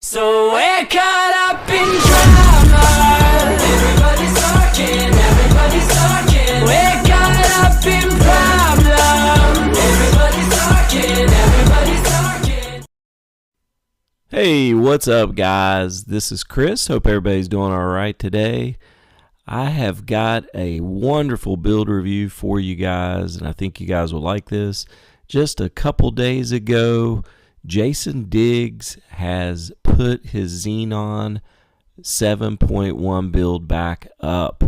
So we're caught up in drama. Everybody's talking. We're caught up in problem. Everybody's talking. Hey, what's up, guys? This is Chris. Hope everybody's doing all right today. I have got a wonderful build review for you guys, and I think you guys will like this. Just a couple days ago, Jason Diggs has put his Xenon 7.1 build back up,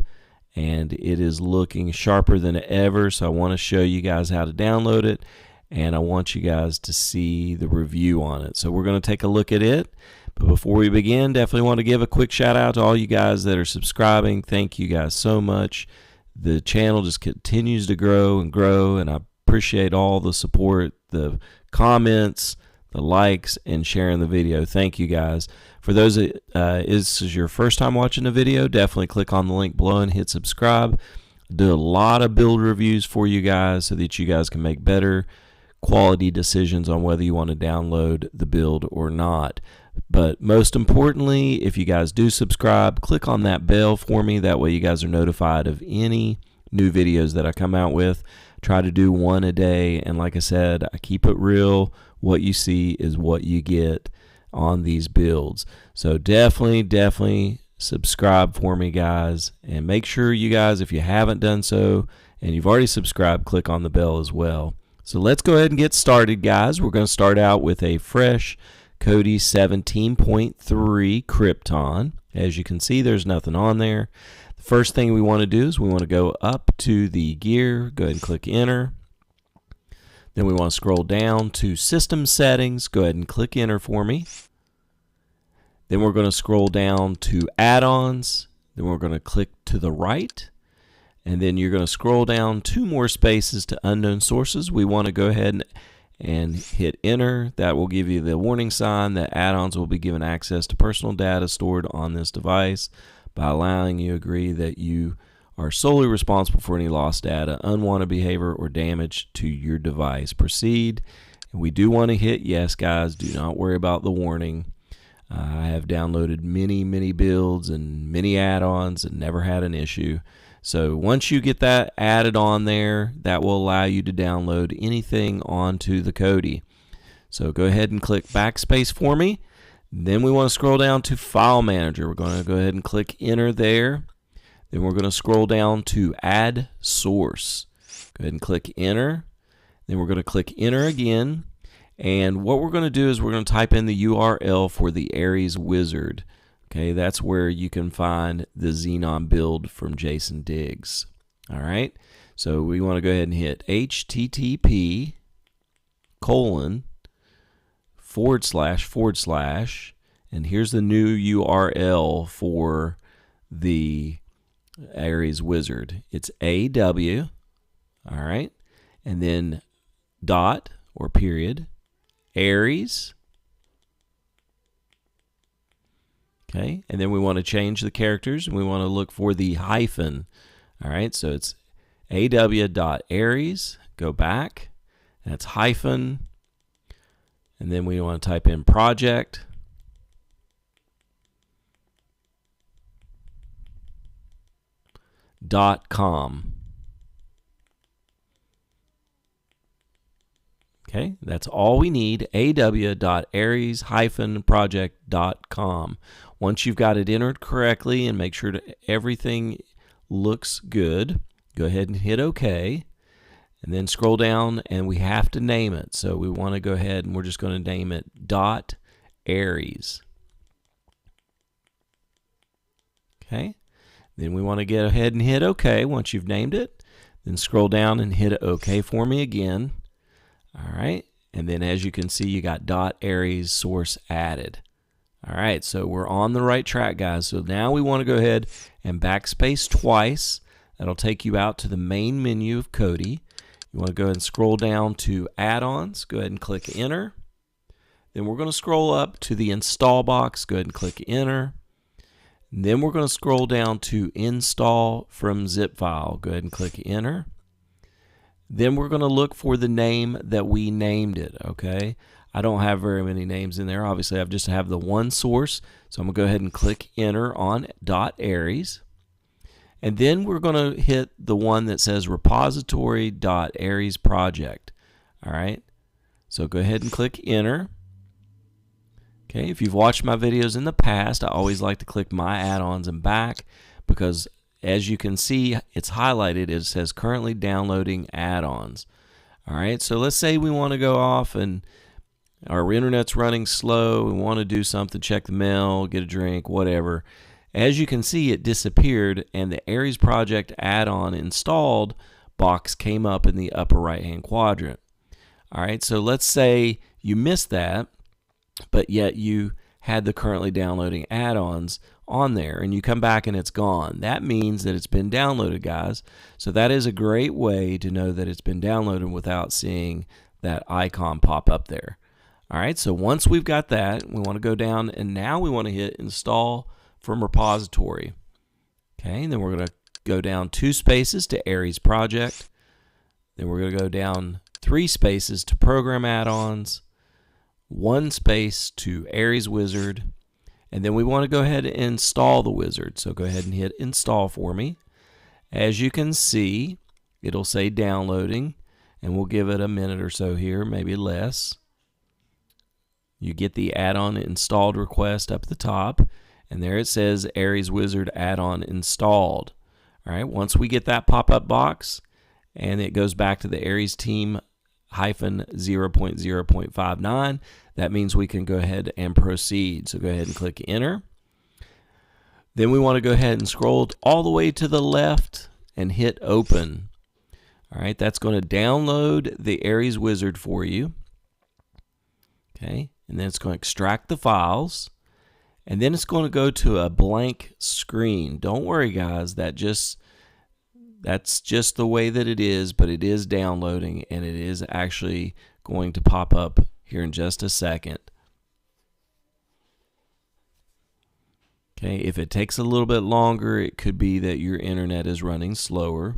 and it is looking sharper than ever. So I want to show you guys how to download it, and I want you guys to see the review on it. So we're going to take a look at it. But before we begin, definitely want to give a quick shout out to all you guys that are subscribing. Thank you guys so much. The channel just continues to grow and grow, and I appreciate all the support, the comments, the likes, and sharing the video. Thank you guys. For those that this is your first time watching the video, definitely click on the link below and hit subscribe. Do a lot of build reviews for you guys so that you guys can make better quality decisions on whether you want to download the build or not. But most importantly, if you guys do subscribe, click on that bell for me. That way you guys are notified of any new videos that I come out with. Try to do one a day, and like I said, I keep it real. What you see is what you get on these builds. So definitely subscribe for me, guys, and make sure you guys, if you haven't done so and you've already subscribed, click on the bell as well. So let's go ahead and get started, guys. We're going to start out with a fresh Kodi 17.3 Krypton. As you can see, there's nothing on there. The first thing we want to do is we want to go up to the gear, go ahead and click enter. Then we want to scroll down to System Settings. Go ahead and click Enter for me. Then we're going to scroll down to Add-ons. Then we're going to click to the right. And then you're going to scroll down 2 more spaces to Unknown Sources. We want to go ahead and hit Enter. That will give you the warning sign that add-ons will be given access to personal data stored on this device by allowing you to agree that you are solely responsible for any lost data, unwanted behavior, or damage to your device. Proceed. And we do want to hit yes, guys. Do not worry about the warning. I have downloaded many builds and many add-ons and never had an issue. So once you get that added on there, that will allow you to download anything onto the Kodi. So go ahead and click backspace for me. Then we want to scroll down to File Manager. We're going to go ahead and click Enter there. Then we're going to scroll down to Add Source. Go ahead and click Enter. Then we're going to click Enter again. And what we're going to do is we're going to type in the URL for the Aries Wizard. Okay, that's where you can find the Xenon Build from Jason Diggs. All right, so we want to go ahead and hit http:// and here's the new URL for the Aries Wizard. It's AW, all right, and then dot or period, Aries. Okay, and then we want to change the characters, and we want to look for the hyphen. All right, so it's aw.aries, go back, that's hyphen, and then we want to type in project. .com. Okay, that's all we need, aw.aries-project.com. Once you've got it entered correctly and make sure that everything looks good, go ahead and hit OK. And then scroll down, and we have to name it. So we want to go ahead and we're just going to name it .aries. Okay. Then we want to get ahead and hit OK once you've named it. Then scroll down and hit OK for me again. All right. And then as you can see, you got .aries source added. All right. So we're on the right track, guys. So now we want to go ahead and backspace twice. That'll take you out to the main menu of Kodi. You want to go ahead and scroll down to Add-ons. Go ahead and click Enter. Then we're going to scroll up to the Install box. Go ahead and click Enter. And then we're going to scroll down to Install from Zip File. Go ahead and click Enter. Then we're going to look for the name that we named it, okay? I don't have very many names in there. Obviously, I just have the one source. So I'm going to go ahead and click enter on .aries. And then we're going to hit the one that says repository.aries project. All right. So go ahead and click enter. Okay. If you've watched my videos in the past, I always like to click my add-ons and back, because as you can see, it's highlighted. It says currently downloading add-ons. All right. So let's say we want to go off and our internet's running slow. We want to do something, check the mail, get a drink, whatever. As you can see, it disappeared, and the Aries Project add-on installed box came up in the upper right-hand quadrant. All right, so let's say you missed that, but yet you had the currently downloading add-ons on there, and you come back and it's gone. That means that it's been downloaded, guys. So that is a great way to know that it's been downloaded without seeing that icon pop up there. All right, so once we've got that, we want to go down, and now we want to hit install from repository. Okay, and then we're going to go down 2 spaces to Aries Project. Then we're going to go down 3 spaces to Program Add-ons, 1 space to Aries Wizard, and then we want to go ahead and install the wizard. So go ahead and hit install for me. As you can see, it'll say downloading, and we'll give it a minute or so here, maybe less. You get the add-on installed request up at the top, and there it says Aries Wizard add-on installed. All right, once we get that pop-up box and it goes back to the Aries team -0.0.59, that means we can go ahead and proceed. So go ahead and click enter. Then we want to go ahead and scroll all the way to the left and hit open. All right, that's going to download the Aries Wizard for you. Okay, and then it's going to extract the files. And then it's going to go to a blank screen. Don't worry, guys. That's just the way that it is, but it is downloading, and it is actually going to pop up here in just a second. Okay, if it takes a little bit longer, it could be that your internet is running slower.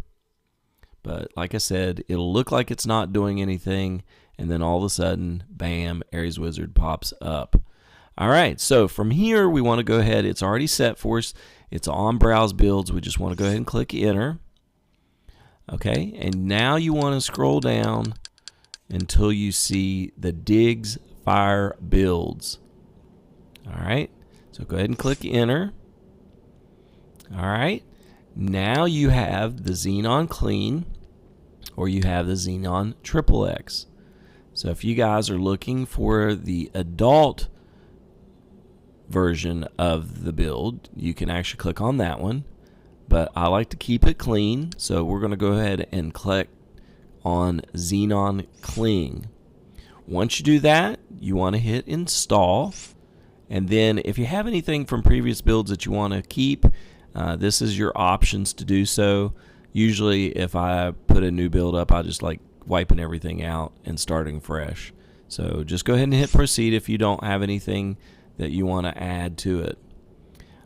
But like I said, it'll look like it's not doing anything, and then all of a sudden, bam, Aries Wizard pops up. All right, so from here, we want to go ahead. It's already set for us. It's on Browse Builds. We just want to go ahead and click Enter. Okay, and now you want to scroll down until you see the Digs Fire Builds. All right, so go ahead and click Enter. All right, now you have the Xenon Clean, or you have the Xenon XXX. So if you guys are looking for the adult version of the build, you can actually click on that one, but I like to keep it clean, so we're going to go ahead and click on Xenon Clean. Once you do that, you want to hit install, and then if you have anything from previous builds that you want to keep, this is your options to do so. Usually if I put a new build up, I just like wiping everything out and starting fresh. So just go ahead and hit proceed if you don't have anything that you want to add to it.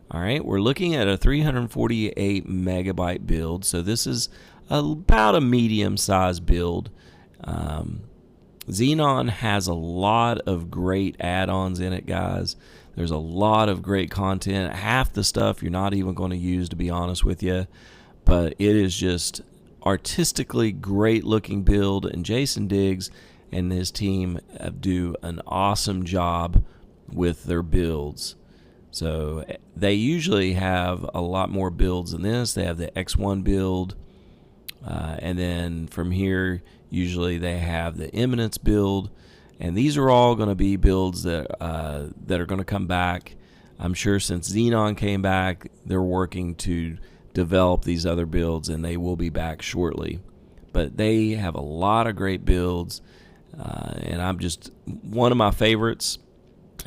All right, we're looking at a 348 megabyte build, so this is about a medium-sized build. Xenon has a lot of great add-ons in it, guys. There's a lot of great content. Half the stuff you're not even going to use, to be honest with you, but it is just artistically great-looking build, and Jason Diggs and his team do an awesome job with their builds. So they usually have a lot more builds than this. They have the X1 build, and then from here usually they have the Eminence build, and these are all going to be builds that are going to come back. I'm sure since Xenon came back, they're working to develop these other builds, and they will be back shortly. But they have a lot of great builds, and I'm just one of my favorites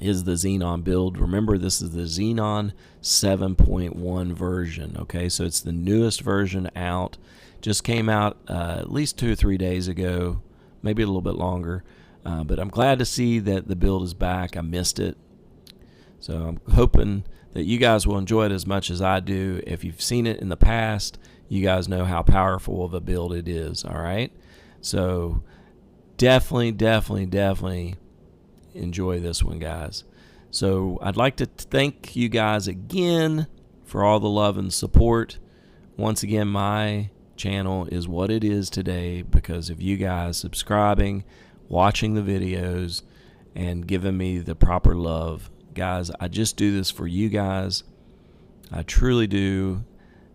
is the Xenon build. Remember, this is the Xenon 7.1 version. Okay, so it's the newest version out. Just came out at least 2 or 3 days ago, maybe a little bit longer. But I'm glad to see that the build is back. I missed it. So I'm hoping that you guys will enjoy it as much as I do. If you've seen it in the past, you guys know how powerful of a build it is. All right, so definitely enjoy this one, guys. So I'd like to thank you guys again for all the love and support. Once again, my channel is what it is today because of you guys subscribing, watching the videos, and giving me the proper love. Guys, I just do this for you guys. I truly do.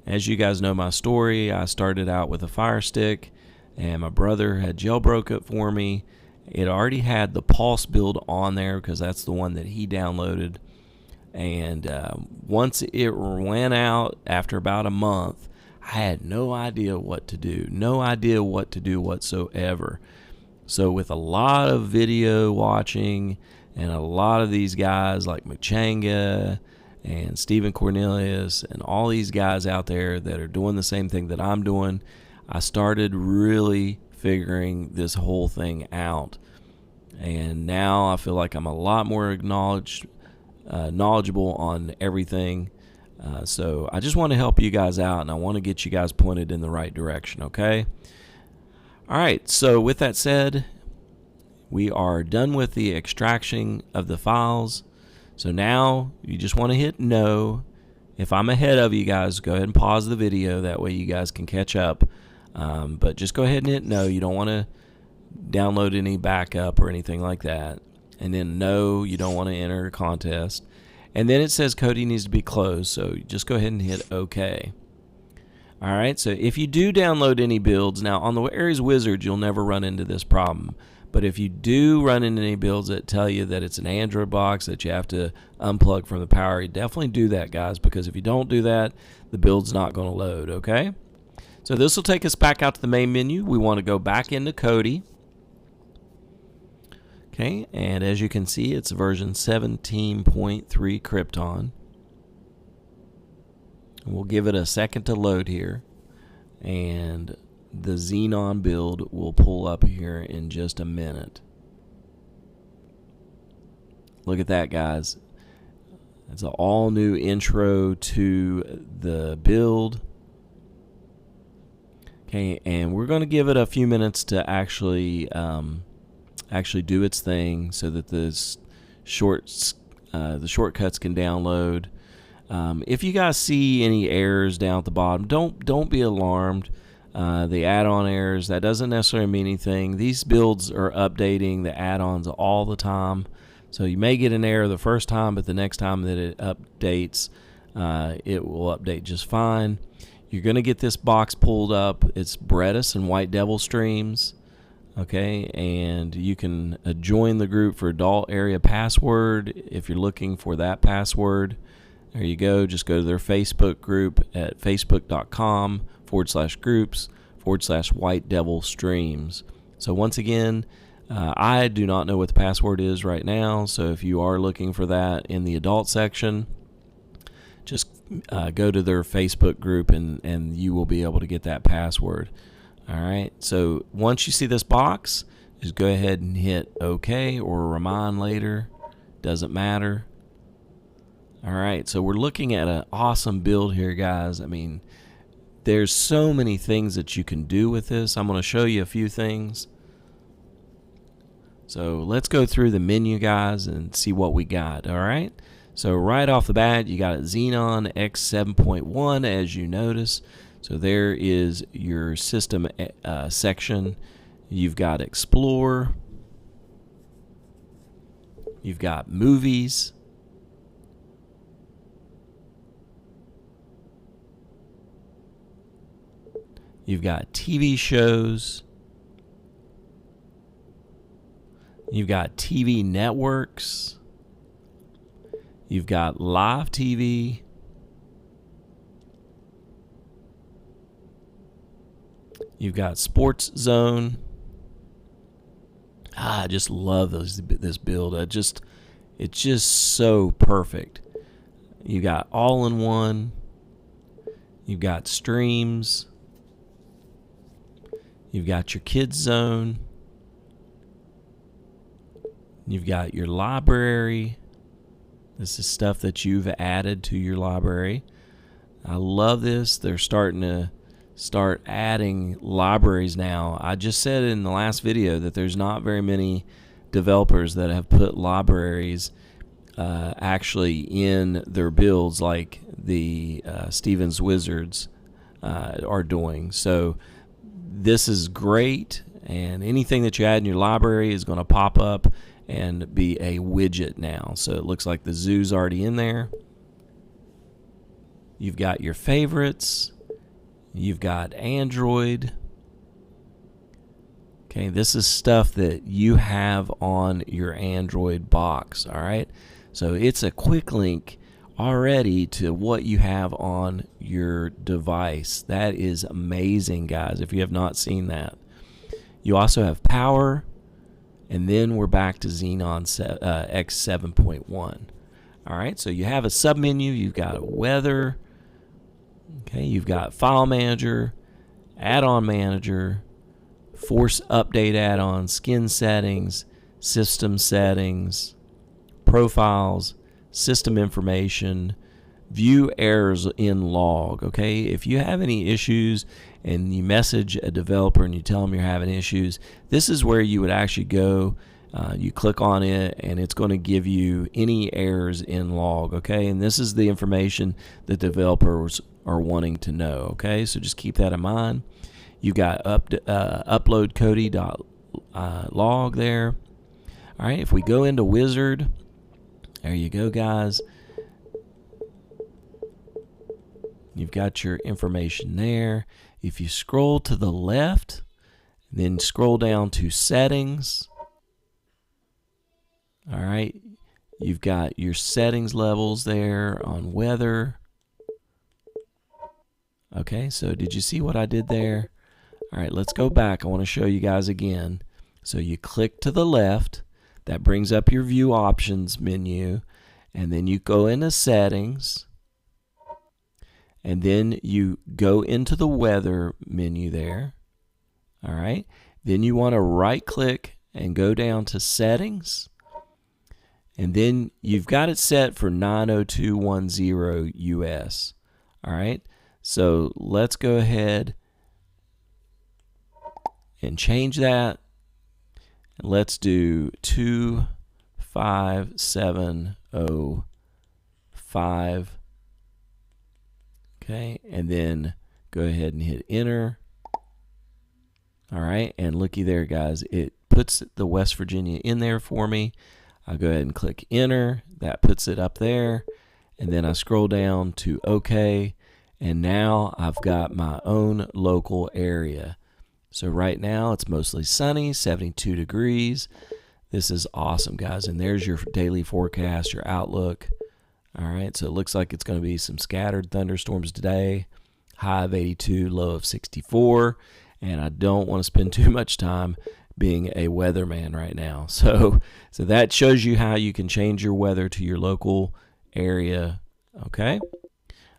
As you guys know my story, I started out with a Fire Stick, and my brother had jailbroke it for me. It already had the Pulse build on there because that's the one that he downloaded. And once it went out after about a month, I had no idea what to do. No idea what to do whatsoever. So with a lot of video watching and a lot of these guys like Machanga and Stephen Cornelius and all these guys out there that are doing the same thing that I'm doing, I started really figuring this whole thing out. And now I feel like I'm a lot more knowledgeable on everything. So I just want to help you guys out, and I want to get you guys pointed in the right direction, okay? All right, so with that said, we are done with the extraction of the files. So now you just want to hit no. If I'm ahead of you guys, go ahead and pause the video. That way you guys can catch up. But just go ahead and hit no. You don't want to download any backup or anything like that. And then no, you don't want to enter a contest. And then it says Kodi needs to be closed. So just go ahead and hit OK. All right, so if you do download any builds, now on the Aries Wizard, you'll never run into this problem. But if you do run into any builds that tell you that it's an Android box that you have to unplug from the power, you definitely do that, guys, because if you don't do that, the build's not going to load, okay? So this will take us back out to the main menu. We want to go back into Kodi. Okay, and as you can see, it's version 17.3 Krypton. We'll give it a second to load here, and the Xenon Build will pull up here in just a minute. Look at that, guys. It's an all new intro to the build. Okay, and we're going to give it a few minutes to actually do its thing so that the shortcuts can download. If you guys see any errors down at the bottom, don't be alarmed. The add-on errors, that doesn't necessarily mean anything. These builds are updating the add-ons all the time, so you may get an error the first time, but the next time that it updates, it will update just fine. You're going to get this box pulled up. It's Addons and White Devil streams. Okay, and you can join the group for adult area password if you're looking for that password. There you go. Just go to their Facebook group at facebook.com/groups/White Devil streams. So once again, I do not know what the password is right now. So if you are looking for that in the adult section, just go to their Facebook group and you will be able to get that password. All right. So once you see this box, just go ahead and hit OK or remind later. Doesn't matter. All right, so we're looking at an awesome build here, guys. I mean, there's so many things that you can do with this. I'm going to show you a few things. So let's go through the menu, guys, and see what we got. All right, so right off the bat, you got a Xenon X7.1, as you notice. So there is your system section. You've got Explore. You've got Movies. You've got TV shows. You've got TV networks. You've got live TV. You've got Sports Zone. I just love this build. It's just so perfect. You got all-in-one. You've got streams. You've got your kids zone. You've got your library. This is stuff that you've added to your library. I love this. They're starting to adding libraries now. I just said in the last video that there's not very many developers that have put libraries actually in their builds, like the Stevens Wizards are doing. So this is great, and anything that you add in your library is going to pop up and be a widget now. So it looks like the zoo's already in there. You've got your favorites. You've got Android. Okay, this is stuff that you have on your Android box, all right? So it's a quick link already to what you have on your device. That is amazing, guys, if you have not seen that. You also have power, and then we're back to Xenon X 7.1. All right, so you have a submenu. You've got weather. Okay, you've got file manager, add-on manager, force update add-on, skin settings, system settings, profiles, system information, view errors in log. Okay, if you have any issues and you message a developer and you tell them you're having issues, this is where you would actually go. You click on it and it's going to give you any errors in log. Okay, and this is the information that developers are wanting to know. Okay, so just keep that in mind. You got upload Kodi.log there. All right, if we go into Wizard, there you go, guys. You've got your information there. If you scroll to the left, then scroll down to settings. All right, you've got your settings levels there on weather. Okay, so did you see what I did there? All right, let's go back. I want to show you guys again. So you click to the left. That brings up your view options menu. And then you go into settings. And then you go into the weather menu there. All right. Then you want to right click and go down to settings. And then you've got it set for 90210 US. All right. So let's go ahead and change that. Let's do 25705. Okay, and then go ahead and hit enter. All right, and looky there, guys. It puts the West Virginia in there for me. I'll go ahead and click enter. That puts it up there. And then I scroll down to OK. And now I've got my own local area. So right now it's mostly sunny, 72 degrees. This is awesome, guys. And there's your daily forecast, your outlook. All right, so it looks like it's going to be some scattered thunderstorms today. High of 82, low of 64. And I don't want to spend too much time being a weatherman right now. So that shows you how you can change your weather to your local area. Okay.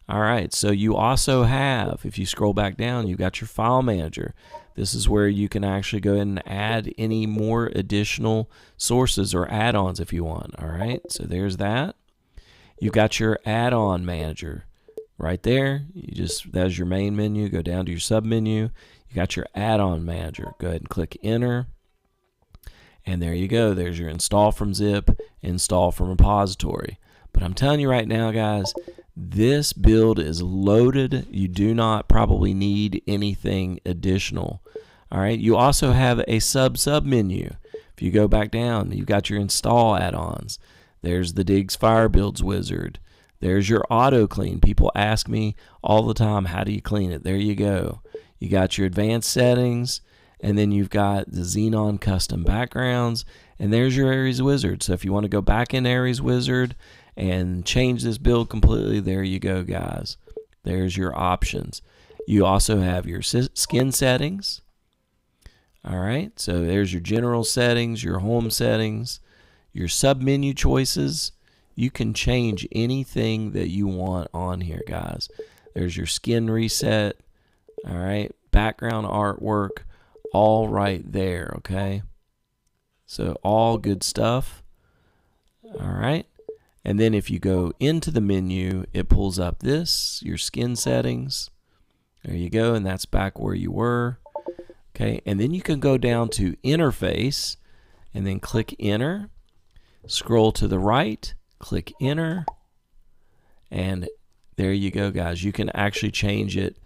All right, so you also have, if you scroll back down, you've got your file manager. This is where you can actually go ahead and add any more additional sources or add-ons if you want. All right, so there's that. You've got your add-on manager right there. That's your main menu. Go down to your sub menu. You got your add-on manager. Go ahead and click enter. And there you go. There's your install from zip, install from repository. But I'm telling you right now, guys, this build is loaded. You do not probably need anything additional. All right. You also have a sub menu. If you go back down, you've got your install add-ons. There's the Diggs Fire Builds Wizard. There's your auto clean. People ask me all the time, how do you clean it? There you go. You got your advanced settings, and then you've got the Xenon custom backgrounds, and there's your Aries Wizard. So if you want to go back in Aries Wizard and change this build completely, there you go, guys. There's your options. You also have your skin settings. All right, so there's your general settings, your home settings, your sub-menu choices. You can change anything that you want on here, guys. There's your skin reset. All right, background artwork, all right there, okay? So all good stuff. All right. And then if you go into the menu, it pulls up this, your skin settings. There you go, and that's back where you were. Okay, and then you can go down to interface, and then click enter. Scroll to the right, click enter, and there you go, guys. You can actually change it.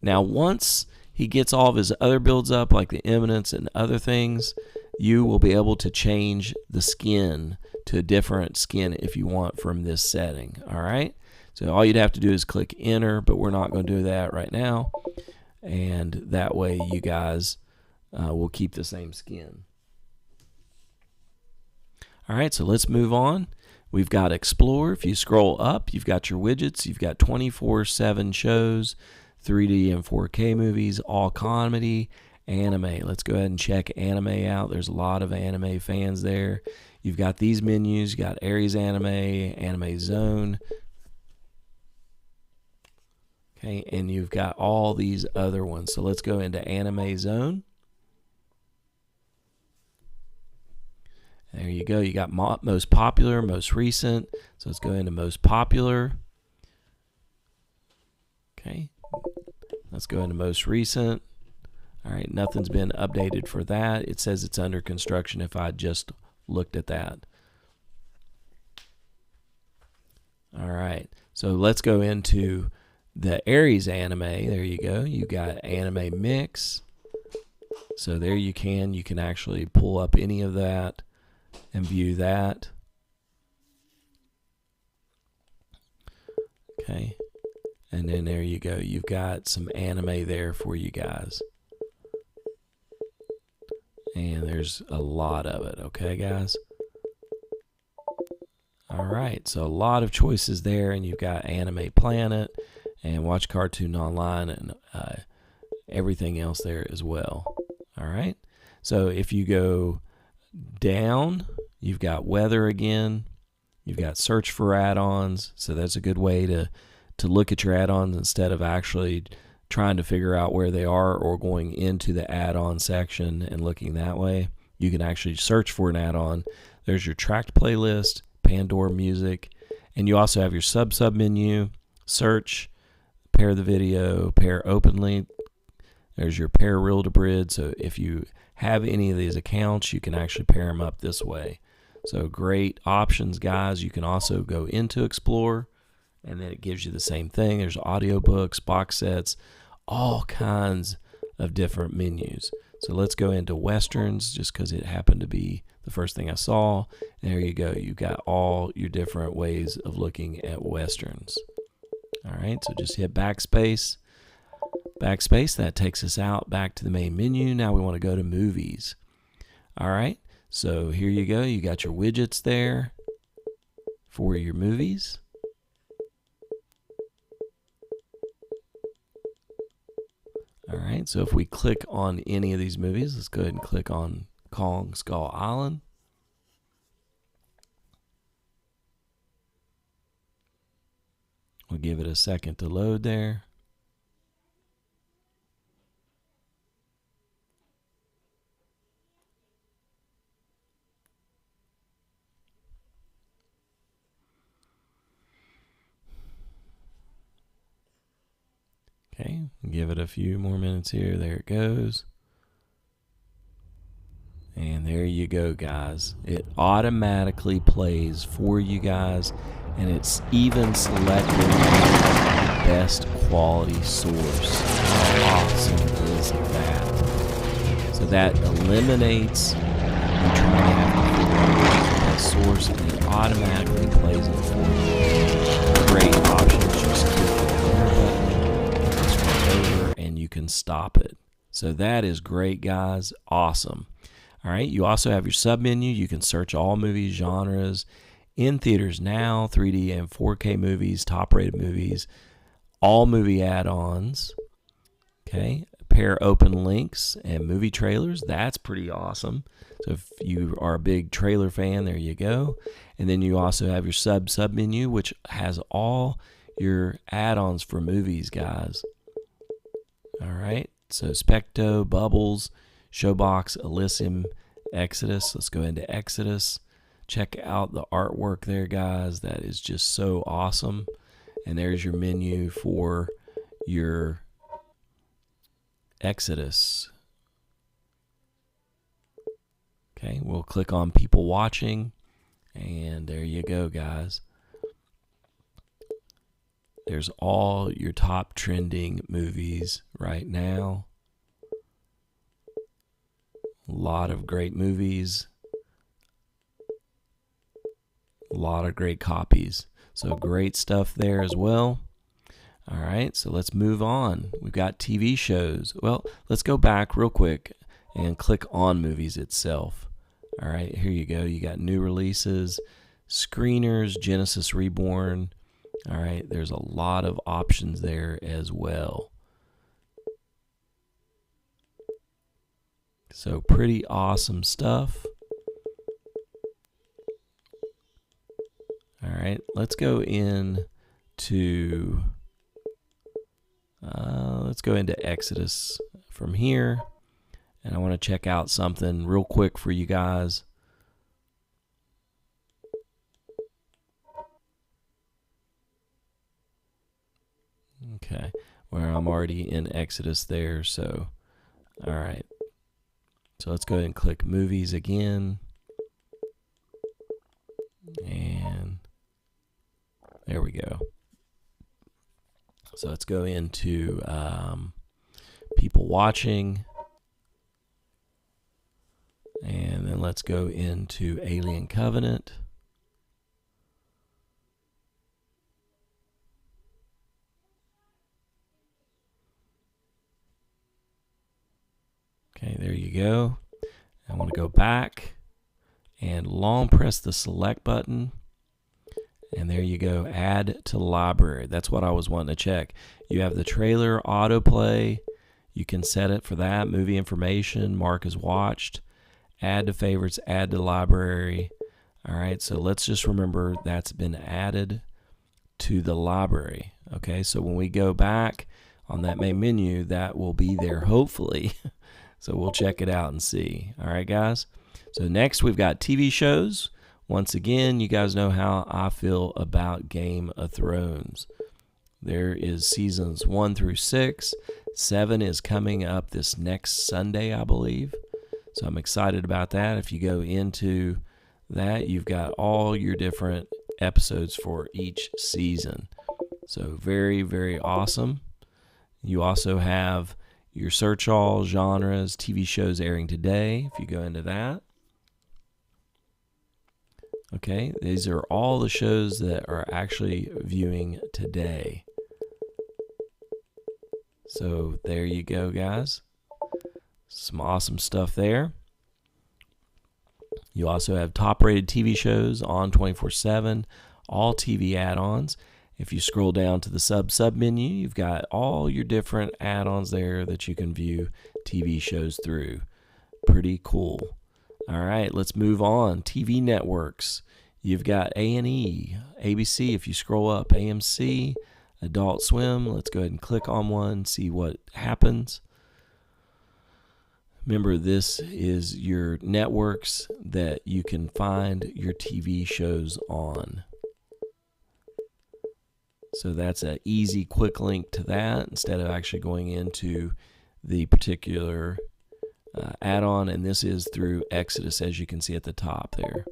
Now, once he gets all of his other builds up, like the Eminence and other things, you will be able to change the skin to a different skin if you want from this setting. All right, so all you'd have to do is click enter, but we're not going to do that right now, and that way you guys will keep the same skin. All right, so let's move on. We've got Explore. If you scroll up, you've got your widgets. You've got 24/7 shows, 3D and 4K movies, all comedy, anime. Let's go ahead and check anime out. There's a lot of anime fans there. You've got these menus. You got Aries Anime, Anime Zone. Okay, and you've got all these other ones. So let's go into Anime Zone. There you go. You got most popular, most recent. So let's go into most popular. Okay. Let's go into most recent. All right. Nothing's been updated for that. It says it's under construction if I just looked at that. All right. So let's go into the Aries anime. There you go. You got anime mix. So there you can actually pull up any of that and view that. Okay, and then there you go. You've got some anime there for you guys, and there's a lot of it. Okay, guys. All right, so a lot of choices there, and you've got Anime Planet and Watch Cartoon Online and everything else there as well. All right, so if you go down, you've got weather again. You've got search for add-ons, so that's a good way to look at your add-ons instead of actually trying to figure out where they are or going into the add-on section and looking that way. You can actually search for an add-on. There's your tracked playlist, Pandora music, and you also have your sub menu, search, pair the video, pair openly. There's your pair reel to brid, so if you have any of these accounts, you can actually pair them up this way. So great options, guys. You can also go into Explore, and then it gives you the same thing. There's audiobooks, box sets, all kinds of different menus. So let's go into Westerns just because it happened to be the first thing I saw. And there you go. You've got all your different ways of looking at Westerns. All right, so just hit backspace. Backspace, that takes us out back to the main menu. Now we want to go to movies. All right, so here you go. You got your widgets there for your movies. All right, so if we click on any of these movies, let's go ahead and click on Kong Skull Island. We'll give it a second to load there. Okay, give it a few more minutes here. There it goes. And there you go, guys. It automatically plays for you guys, and it's even selected the best quality source. How awesome is that? So that eliminates you trying to have to figure out the best source, and it automatically plays it for you. Great options. Just click the power button, it's right over, and you can stop it. So that is great, guys. Awesome. All right, you also have your sub menu. You can search all movie genres, in theaters now, 3D and 4K movies, top rated movies, all movie add-ons. Okay, pair open links and movie trailers. That's pretty awesome. So if you are a big trailer fan, there you go. And then you also have your sub menu, which has all your add-ons for movies, guys. All right, so Specto, Bubbles, Showbox, Elysium, Exodus. Let's go into Exodus. Check out the artwork there, guys. That is just so awesome. And there's your menu for your Exodus. Okay, we'll click on people watching, and there you go, guys. There's all your top trending movies right now. A lot of great movies. A lot of great copies. So great stuff there as well. All right, so let's move on. We've got TV shows. Well, let's go back real quick and click on movies itself. All right, here you go. You got new releases, screeners, Genesis Reborn. All right, there's a lot of options there as well. So pretty awesome stuff. All right, let's go into Exodus from here, and I want to check out something real quick for you guys. Okay, where I'm already in Exodus there, so all right. So let's go ahead and click movies again. And there we go. So let's go into people watching. And then let's go into Alien Covenant. Okay, there you go. I want to go back and long press the select button. And there you go, add to library. That's what I was wanting to check. You have the trailer autoplay. You can set it for that. Movie information, mark as watched. Add to favorites, add to library. All right, so let's just remember that's been added to the library. Okay, so when we go back on that main menu, that will be there hopefully. So we'll check it out and see. All right, guys. So next we've got TV shows. Once again, you guys know how I feel about Game of Thrones. There is seasons 1 through 6. 7 is coming up this next Sunday, I believe. So I'm excited about that. If you go into that, you've got all your different episodes for each season. So very, very awesome. You also have your search all genres, TV shows airing today, if you go into that. Okay, these are all the shows that are actually viewing today. So there you go, guys. Some awesome stuff there. You also have top-rated TV shows on 24/7, all TV add-ons. If you scroll down to the sub menu, you've got all your different add-ons there that you can view TV shows through. Pretty cool. All right, let's move on. TV networks. You've got A&E, ABC. If you scroll up, AMC, Adult Swim. Let's go ahead and click on one, see what happens. Remember, this is your networks that you can find your TV shows on. So that's an easy, quick link to that instead of actually going into the particular add-on. And this is through Exodus, as you can see at the top there.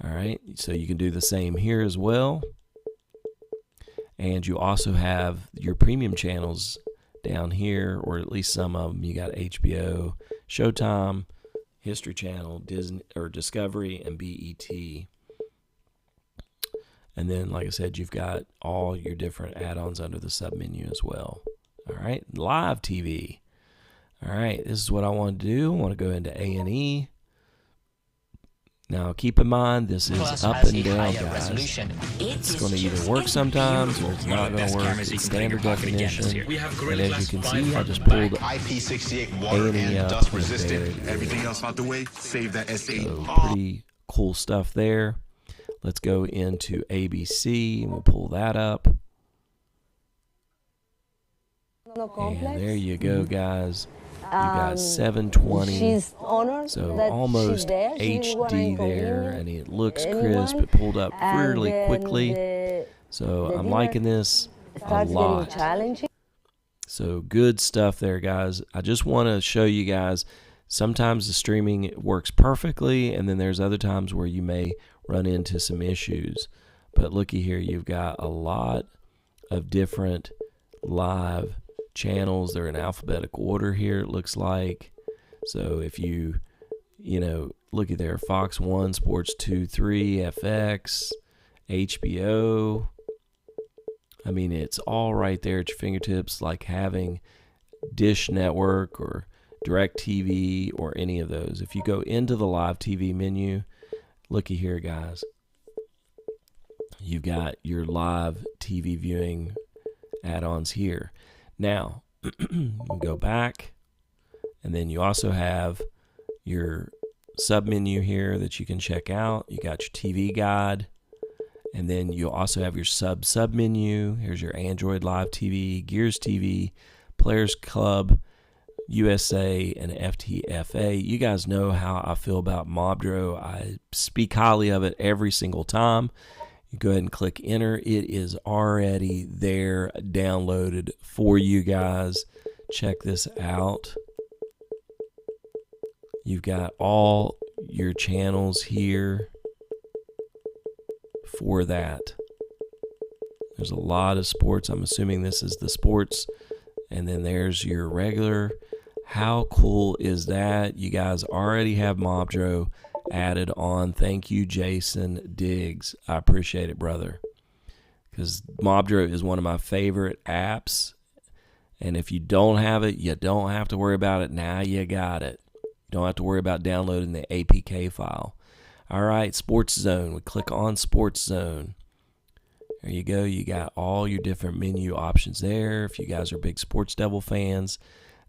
All right, so you can do the same here as well. And you also have your premium channels down here, or at least some of them. You got HBO, Showtime, History Channel, Disney or Discovery, and BET. And then, like I said, you've got all your different add-ons under the sub-menu as well. All right, live TV. All right, this is what I want to do. I want to go into A&E. Now, keep in mind, this is up and down, guys. It's going to either work sometimes, or it's not going to work. It's standard definition. And as you can see, I just pulled A&E up. Everything else out the way, save that S8. So pretty cool stuff there. Let's go into ABC, and we'll pull that up. And there you go, guys. You got 720, so almost HD there, and it looks crisp. It pulled up fairly quickly, so I'm liking this a lot. So good stuff there, guys. I just want to show you guys Sometimes the streaming works perfectly, and then there's other times where you may run into some issues. But looky here, you've got a lot of different live channels. They're in alphabetical order here, it looks like. So if you look at there, Fox 1, Sports 2, 3, FX, HBO. I mean, it's all right there at your fingertips, like having Dish Network or DirecTV or any of those. If you go into the live TV menu, looky here, guys. You've got your live TV viewing add-ons here. Now, you go back, and then you also have your sub-menu here that you can check out. You got your TV guide, and then you also have your sub-menu. Here's your Android Live TV, Gears TV, Players Club, USA, and FTFA. You guys know how I feel about Mobdro. I speak highly of it every single time. You go ahead and click enter. It is already there, downloaded for you guys. Check this out. You've got all your channels here for that. There's a lot of sports. I'm assuming this is the sports. And then there's your regular. How cool is that? You guys already have Mobdro added on. Thank you, Jason Diggs. I appreciate it, brother. Because Mobdro is one of my favorite apps. And if you don't have it, you don't have to worry about it. Now you got it. You don't have to worry about downloading the APK file. All right, Sports Zone. We click on Sports Zone. There you go. You got all your different menu options there. If you guys are big Sports Devil fans,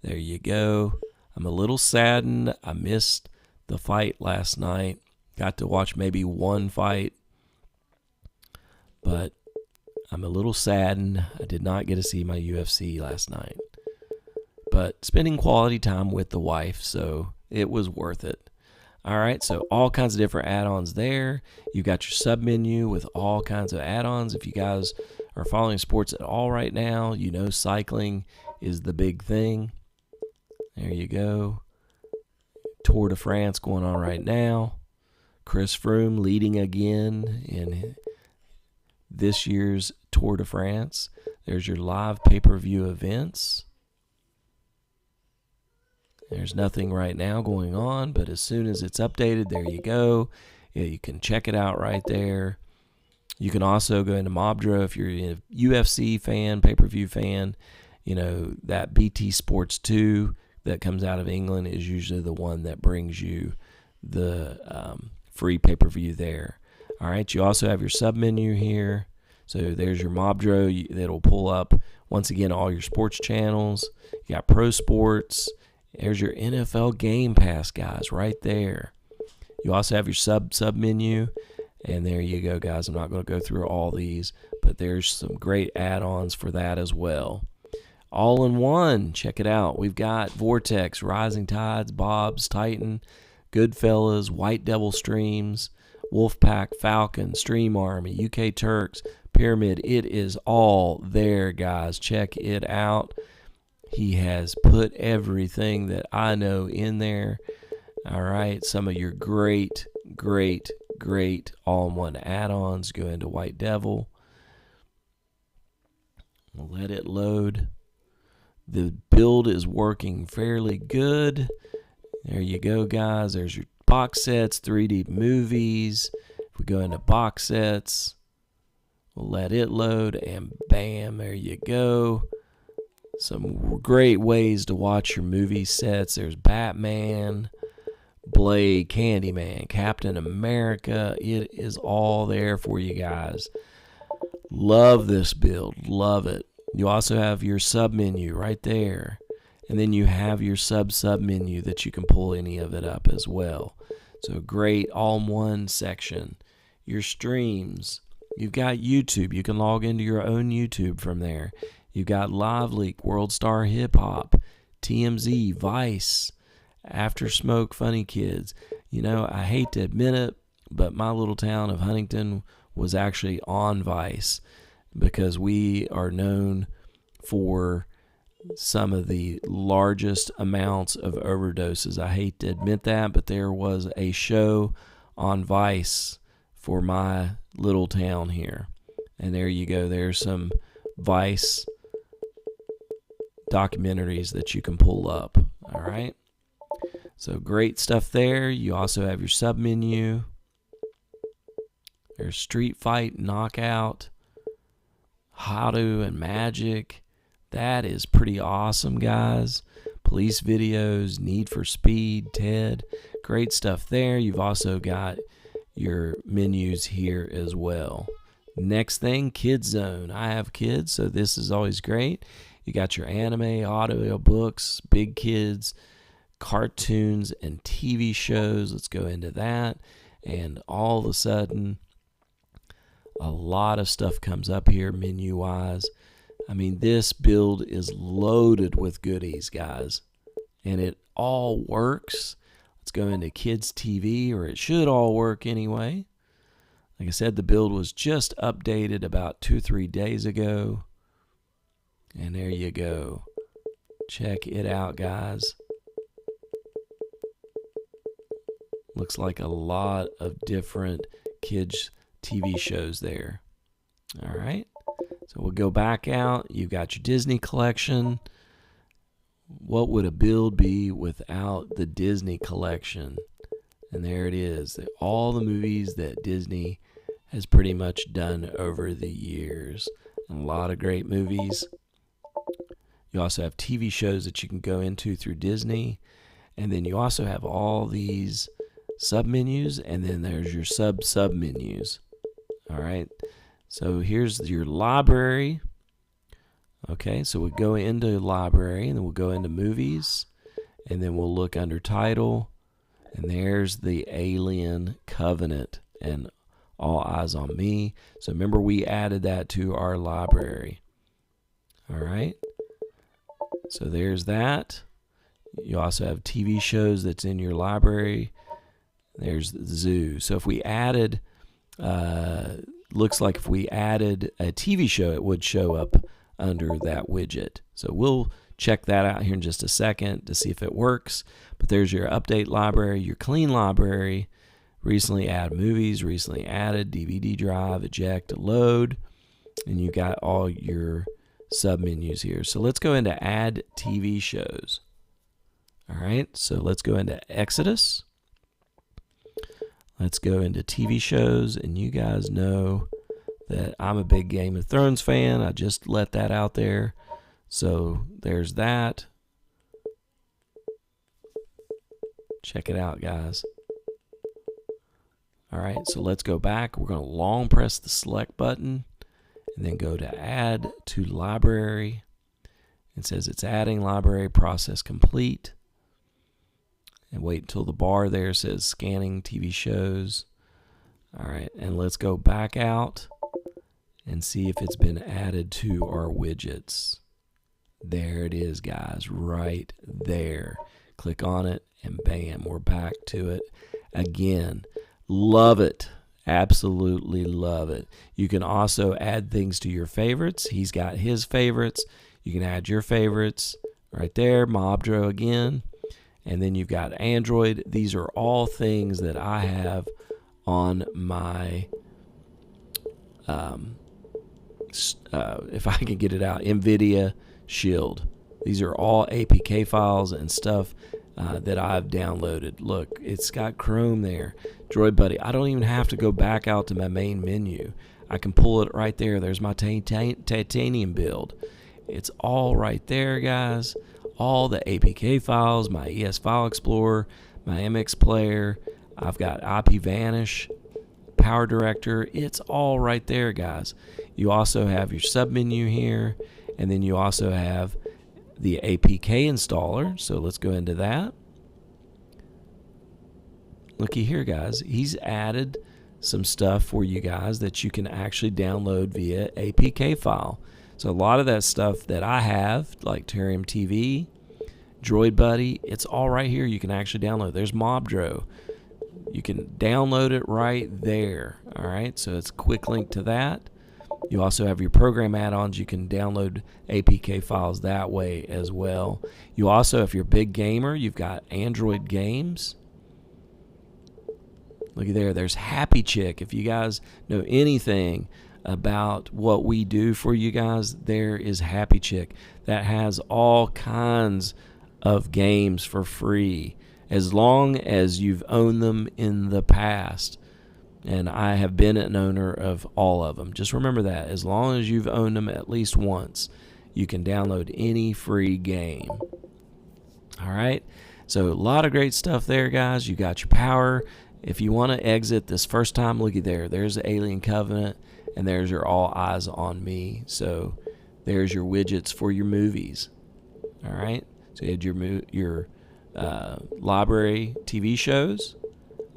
there you go. I'm a little saddened. I missed the fight last night. Got to watch maybe one fight, but I'm a little saddened. I did not get to see my UFC last night, but spending quality time with the wife, so it was worth it. All right, so all kinds of different add-ons there. You've got your sub-menu with all kinds of add-ons. If you guys are following sports at all right now, you know cycling is the big thing. There you go. Tour de France going on right now. Chris Froome leading again in this year's Tour de France. There's your live pay-per-view events. There's nothing right now going on, but as soon as it's updated, there you go. Yeah, you can check it out right there. You can also go into Mobdro if you're a UFC fan, pay-per-view fan. You know, that BT Sports 2 that comes out of England is usually the one that brings you the free pay-per-view there. All right, you also have your sub-menu here. So there's your Mobdro that'll pull up, once again, all your sports channels. You got Pro Sports. There's your NFL Game Pass, guys, right there. You also have your sub-menu, and there you go, guys. I'm not going to go through all these, but there's some great add-ons for that as well. All in one, check it out. We've got Vortex, Rising Tides, Bob's, Titan, Goodfellas, White Devil Streams, Wolfpack, Falcon, Stream Army, UK Turks, Pyramid. It is all there, guys. Check it out. He has put everything that I know in there. All right, some of your great all-in-one add-ons. Go into White Devil. We'll let it load. The build is working fairly good. There you go, guys. There's your box sets, 3D movies. If we go into box sets, we'll let it load, and bam, there you go. Some great ways to watch your movie sets. There's Batman, Blade, Candyman, Captain America. It is all there for you guys. Love this build. Love it. You also have your sub-menu right there. And then you have your sub-menu that you can pull any of it up as well. So great all-in-one section. Your streams. You've got YouTube. You can log into your own YouTube from there. You've got Live Leak, World Star Hip Hop, TMZ, Vice, After Smoke, Funny Kids. You know, I hate to admit it, but my little town of Huntington was actually on Vice because we are known for some of the largest amounts of overdoses. I hate to admit that, but there was a show on Vice for my little town here. And there you go. There's some Vice documentaries that you can pull up. All right. So great stuff there. You also have your sub menu. There's Street Fight, Knockout, How To, and Magic. That is pretty awesome, guys. Police videos, Need for Speed, Ted. Great stuff there. You've also got your menus here as well. Next thing, Kids Zone. I have kids, so this is always great. You got your anime, audio books, big kids, cartoons, and TV shows. Let's go into that. And all of a sudden, a lot of stuff comes up here menu-wise. I mean, this build is loaded with goodies, guys. And it all works. Let's go into Kids TV, or it should all work anyway. Like I said, the build was just updated about 2 or 3 days ago. And there you go. Check it out, guys. Looks like a lot of different kids TV shows there. All right. So we'll go back out. You've got your Disney collection. What would a build be without the Disney collection? And there it is. All the movies that Disney has pretty much done over the years. A lot of great movies. You also have TV shows that you can go into through Disney. And then you also have all these sub-menus. And then there's your sub-menus. All right. So here's your library. Okay, so we go into library, and then we'll go into movies, and then we'll look under title, and there's the Alien Covenant and All Eyes on Me. So remember, we added that to our library. All right. So there's that. You also have TV shows that's in your library. There's the zoo. So if we added looks like if we added a TV show, it would show up under that widget. So we'll check that out here in just a second to see if it works. But there's your update library, your clean library, recently added movies, recently added, DVD drive, eject, load, and you got all your sub menus here. So let's go into add TV shows. All right, so let's go into Exodus. Let's go into TV shows, and you guys know that I'm a big Game of Thrones fan. I just let that out there. So there's that. Check it out, guys. All right, so let's go back. We're going to long press the select button and then go to add to library. It says it's adding library, process complete. And wait until the bar there says scanning TV shows. All right, and let's go back out and see if it's been added to our widgets. There it is, guys, right there. Click on it, and bam, we're back to it again. Love it. Absolutely love it. You can also add things to your favorites. He's got his favorites. You can add your favorites right there. Mobdro again. And then you've got Android. These are all things that I have on my, if I can get it out, NVIDIA Shield. These are all APK files and stuff that I've downloaded. Look, it's got Chrome there. Droid Buddy. I don't even have to go back out to my main menu. I can pull it right there. There's my titanium build. It's all right there, guys. All the APK files, my ES File Explorer, my MX Player. I've got IP Vanish, Power Director. It's all right there, guys. You also have your submenu here, and then you also have the APK installer. So let's go into that. Looky here, guys. He's added some stuff for you guys that you can actually download via APK file. So a lot of that stuff that I have, like Terrarium TV, Droid Buddy, it's all right here. You can actually download. There's Mobdro. You can download it right there. All right, so it's a quick link to that. You also have your program add-ons. You can download APK files that way as well. You also, if you're a big gamer, you've got Android games. Look at there. There's Happy Chick. If you guys know anything about what we do for you guys, there is Happy Chick. That has all kinds of games for free as long as you've owned them in the past. And I have been an owner of all of them. Just remember that. As long as you've owned them at least once, you can download any free game. All right? So a lot of great stuff there, guys. You got your power. If you want to exit this first time, looky there. There's the Alien Covenant, and there's your All Eyes on Me. So there's your widgets for your movies. All right? So you had your library TV shows.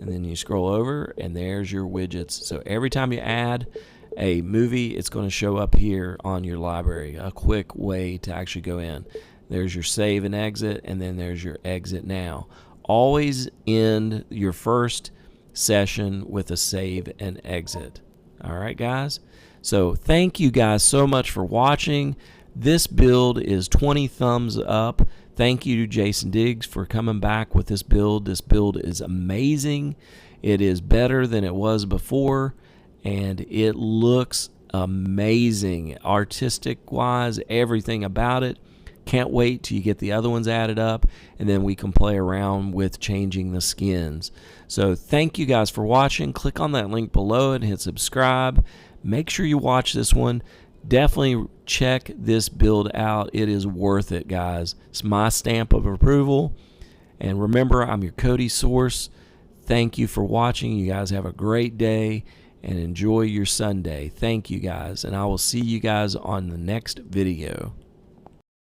And then you scroll over, and there's your widgets. So every time you add a movie, it's going to show up here on your library. A quick way to actually go in. There's your save and exit, and then there's your exit now. Always end your first session with a save and exit. All right, guys? So thank you guys so much for watching. This build is 20 thumbs up. Thank you to Jason Diggs for coming back with this build. This build is amazing. It is better than it was before, and it looks amazing. Artistic-wise, everything about it. Can't wait till you get the other ones added up, and then we can play around with changing the skins. So thank you guys for watching. Click on that link below and hit subscribe. Make sure you watch this one. Definitely check this build out. It is worth it, guys. It's my stamp of approval. And remember, I'm your Kodi source. Thank you for watching. You guys have a great day and enjoy your Sunday. Thank you, guys. And I will see you guys on the next video.